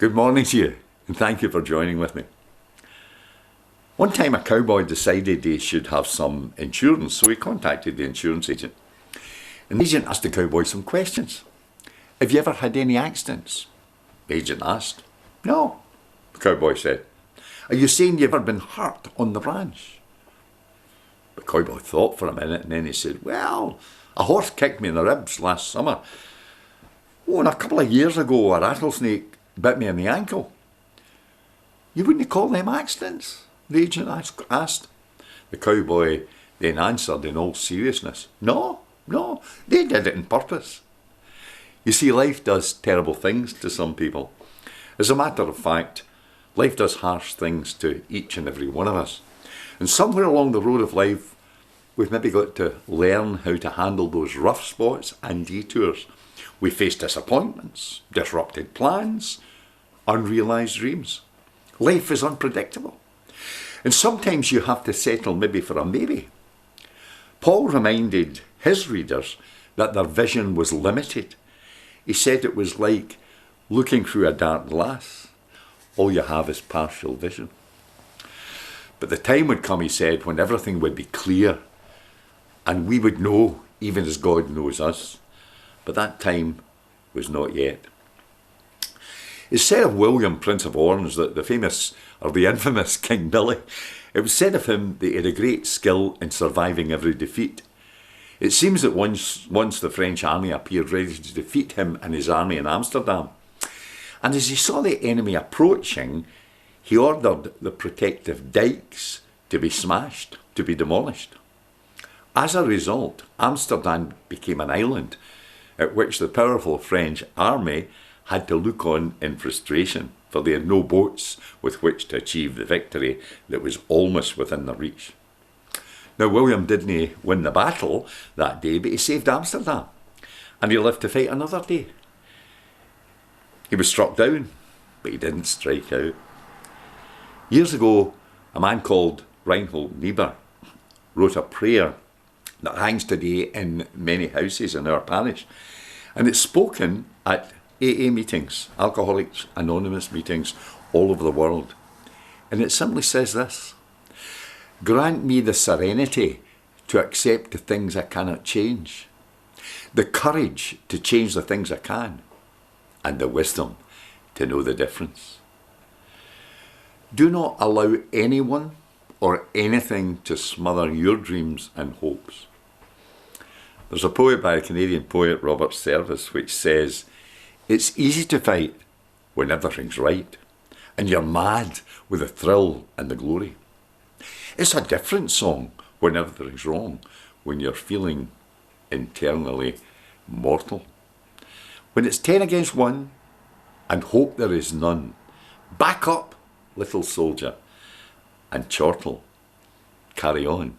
Good morning to you, and thank you for joining with me. One time a cowboy decided he should have some insurance, so he contacted the insurance agent. And the agent asked the cowboy some questions. Have you ever had any accidents? The agent asked. No, the cowboy said. Are you saying you've ever been hurt on the ranch? The cowboy thought for a minute and then he said, well, a horse kicked me in the ribs last summer. Oh, and a couple of years ago a rattlesnake bit me in the ankle. You wouldn't call them accidents? The agent asked. The cowboy then answered in all seriousness, No, they did it on purpose. You see, life does terrible things to some people. As a matter of fact, life does harsh things to each and every one of us. And somewhere along the road of life, we've maybe got to learn how to handle those rough spots and detours. We face disappointments, disrupted plans, unrealised dreams. Life is unpredictable. And sometimes you have to settle maybe for a maybe. Paul reminded his readers that their vision was limited. He said it was like looking through a dark glass. All you have is partial vision. But the time would come, he said, when everything would be clear and we would know, even as God knows us. But that time was not yet. It's said of William, Prince of Orange, that the famous or the infamous King Billy, it was said of him that he had a great skill in surviving every defeat. It seems that once the French army appeared ready to defeat him and his army in Amsterdam, and as he saw the enemy approaching, he ordered the protective dikes to be smashed, to be demolished. As a result, Amsterdam became an island at which the powerful French army had to look on in frustration, for they had no boats with which to achieve the victory that was almost within their reach. Now, William didn't win the battle that day, but he saved Amsterdam, and he lived to fight another day. He was struck down, but he didn't strike out. Years ago, a man called Reinhold Niebuhr wrote a prayer that hangs today in many houses in our parish, and it's spoken at AA meetings, Alcoholics Anonymous meetings all over the world. And it simply says this: grant me the serenity to accept the things I cannot change, the courage to change the things I can, and the wisdom to know the difference. Do not allow anyone or anything to smother your dreams and hopes. There's a poem by a Canadian poet, Robert Service, which says, it's easy to fight when everything's right, and you're mad with the thrill and the glory. It's a different song when everything's wrong, when you're feeling internally mortal. When it's 10 against 1 and hope there is none, back up, little soldier, and chortle, carry on.